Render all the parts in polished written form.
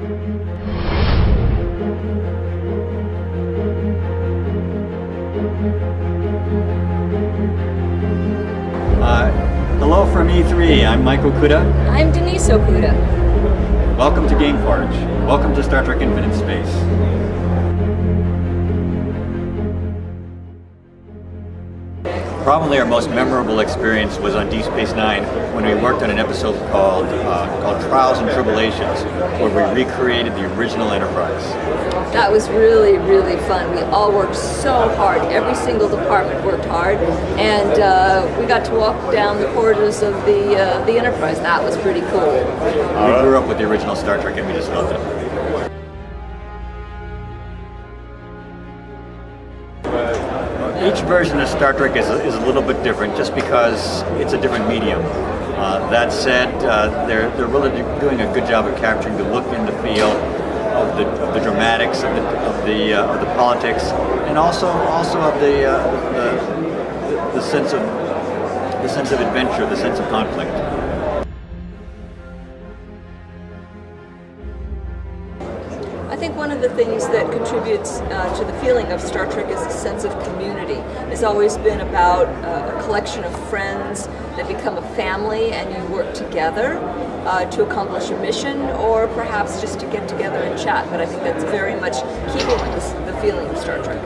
Hello from E3, I'm Mike Okuda. I'm Denise Okuda. Welcome to Gameforge. Welcome to Star Trek Infinite Space. Probably our most memorable experience was on Deep Space Nine when we worked on an episode called Trials and Tribulations, where we recreated the original Enterprise. That was really, really fun. We all worked so hard. Every single department worked hard, and we got to walk down the corridors of the Enterprise. That was pretty cool. We grew up with the original Star Trek and we just loved it. Each version of Star Trek is a little bit different just because it's a different medium. That said, they're really doing a good job of capturing the look and the feel of the dramatics, of the politics, and also of the sense of adventure, the sense of conflict. I think one of the things that contributes to the feeling of Star Trek is a sense of community. It's always been about a collection of friends that become a family, and you work together to accomplish a mission, or perhaps just to get together and chat. But I think that's very much keeping with the feeling of Star Trek.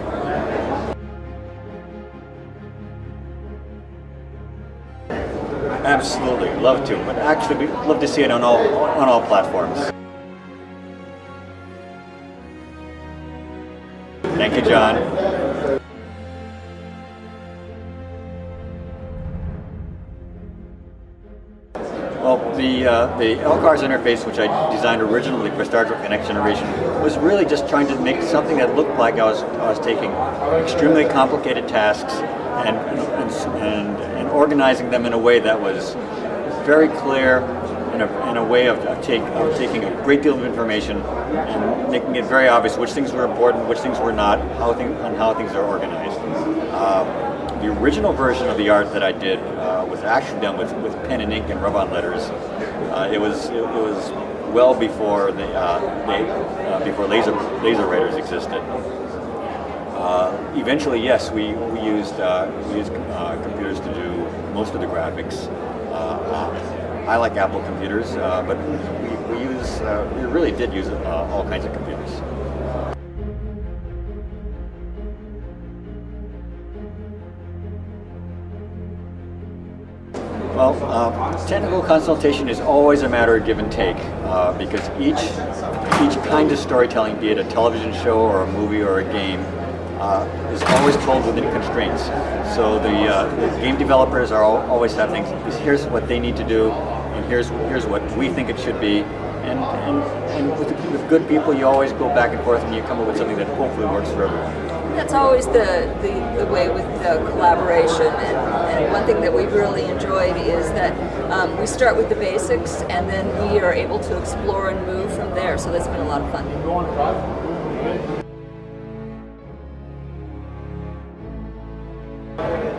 Absolutely, love to. But actually, we'd love to see it on all platforms. Thank you, John. Well, the LCARS interface, which I designed originally for Star Trek: The Next Generation, was really just trying to make something that looked like I was taking extremely complicated tasks and organizing them in a way that was very clear, in a way of taking a great deal of information and making it very obvious which things were important, which things were not, how things are organized. The original version of the art that I did was actually done with pen and ink and rub-on letters. It was well before before laser writers existed. Eventually, yes, we used computers to do most of the graphics. I like Apple computers, but we really did use all kinds of computers. Well, technical consultation is always a matter of give and take, because each kind of storytelling, be it a television show or a movie or a game, is always told within constraints. So the game developers always have things. Here's what they need to do, and here's what we think it should be. And with good people, you always go back and forth, and you come up with something that hopefully works for everyone. That's always the way with collaboration, and one thing that we've really enjoyed is that we start with the basics, and then we are able to explore and move from there. So that's been a lot of fun.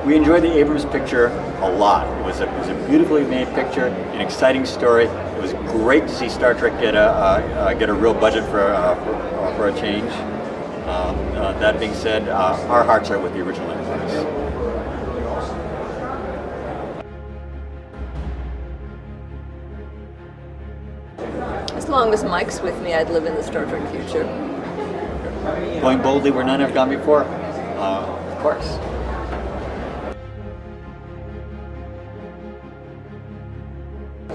We enjoyed the Abrams picture a lot. It was a beautifully made picture, an exciting story. It was great to see Star Trek get a real budget for a change. That being said, our hearts are with the original Enterprise. As long as Mike's with me, I'd live in the Star Trek future. Going boldly where none have gone before? Of course.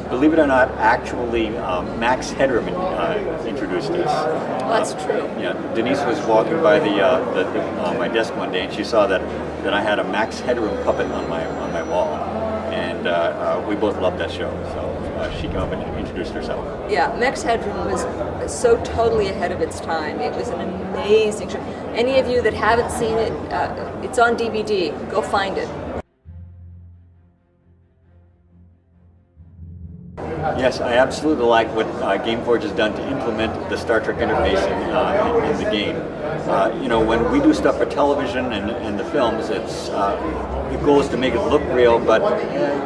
Believe it or not, actually, Max Headroom introduced us. Well, that's true. Yeah, Denise was walking by my desk one day, and she saw that I had a Max Headroom puppet on my wall, and we both loved that show. So she came up and introduced herself. Yeah, Max Headroom was so totally ahead of its time. It was an amazing show. Any of you that haven't seen it, it's on DVD. Go find it. Yes, I absolutely like what Gameforge has done to implement the Star Trek interface in the game. When we do stuff for television and the films, the goal is to make it look real, but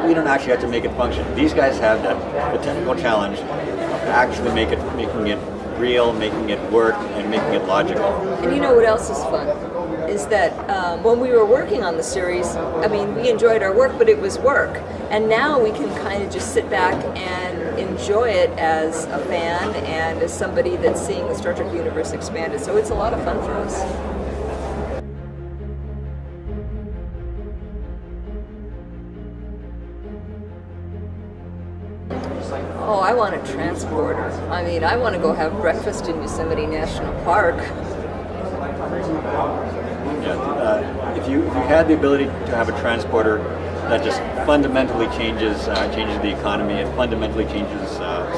we don't actually have to make it function. These guys have the technical challenge of actually making it real, making it work, and making it logical. And you know what else is fun? Is that when we were working on the series, I mean, we enjoyed our work, but it was work. And now we can kind of just sit back and enjoy it as a fan and as somebody that's seeing the Star Trek universe expanded. So it's a lot of fun for us. Oh, I want a transporter. I mean, I want to go have breakfast in Yosemite National Park. Yeah, if you had the ability to have a transporter that just fundamentally changes the economy, it fundamentally changes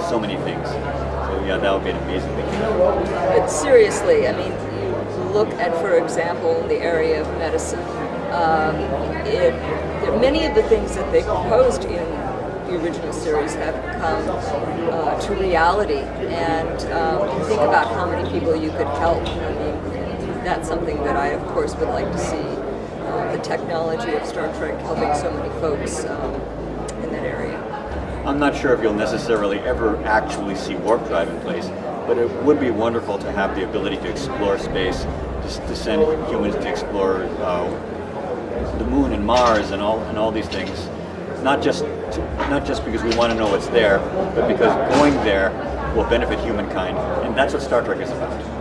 so many things. So yeah, that would be an amazing thing. But seriously, I mean, you look at, for example, the area of medicine. Many of the things that they proposed in the original series have come to reality, and think about how many people you could help. I mean, that's something that I, of course, would like to see. The technology of Star Trek helping so many folks in that area. I'm not sure if you'll necessarily ever actually see warp drive in place, but it would be wonderful to have the ability to explore space, just to send humans to explore the moon and Mars and all these things. Not just because we want to know what's there, but because going there will benefit humankind, and that's what Star Trek is about.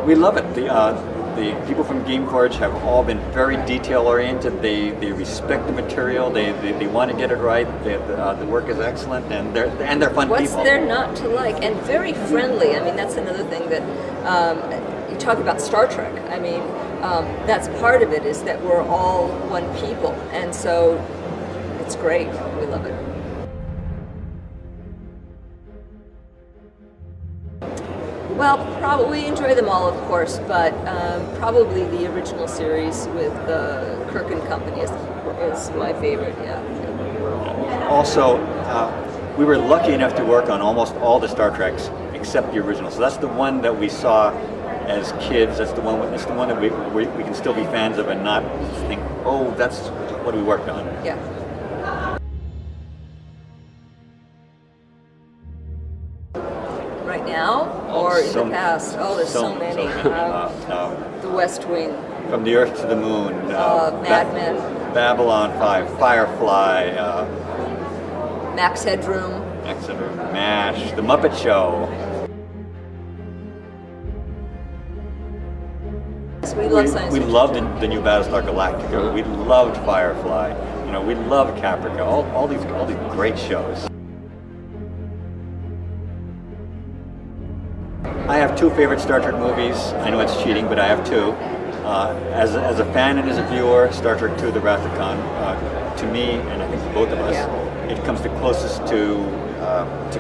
We love it. The people from Game Forge have all been very detail oriented. They respect the material. They want to get it right. The work is excellent, and they're fun people. What's there not to like? And very friendly. I mean, that's another thing that you talk about Star Trek. I mean, that's part of it, is that we're all one people, and so it's great. We love it. Well, probably enjoy them all, of course, but probably the original series with Kirk and Company is my favorite. Yeah. Also, we were lucky enough to work on almost all the Star Treks except the original. So that's the one that we saw as kids. That's the one that we can still be fans of and not think, oh, that's what we worked on. Yeah. Right now, or in the past? Oh, there's so many. The West Wing. From the Earth to the Moon. Mad Men. Babylon 5, Firefly. Max Headroom. MASH, The Muppet Show. We love science We fiction. loved the new Battlestar Galactica. We loved Firefly. We loved Caprica. All these great shows. I have two favorite Star Trek movies. I know it's cheating, but I have two. As a fan and as a viewer, Star Trek II: The Wrath of Khan, to me, and I think to both of us, it comes the closest to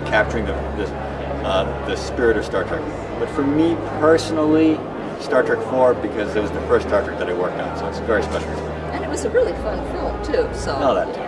capturing the spirit of Star Trek. But for me personally, Star Trek IV, because it was the first Star Trek that I worked on, so it's very special to me. And it was a really fun film too. So. Oh, that too.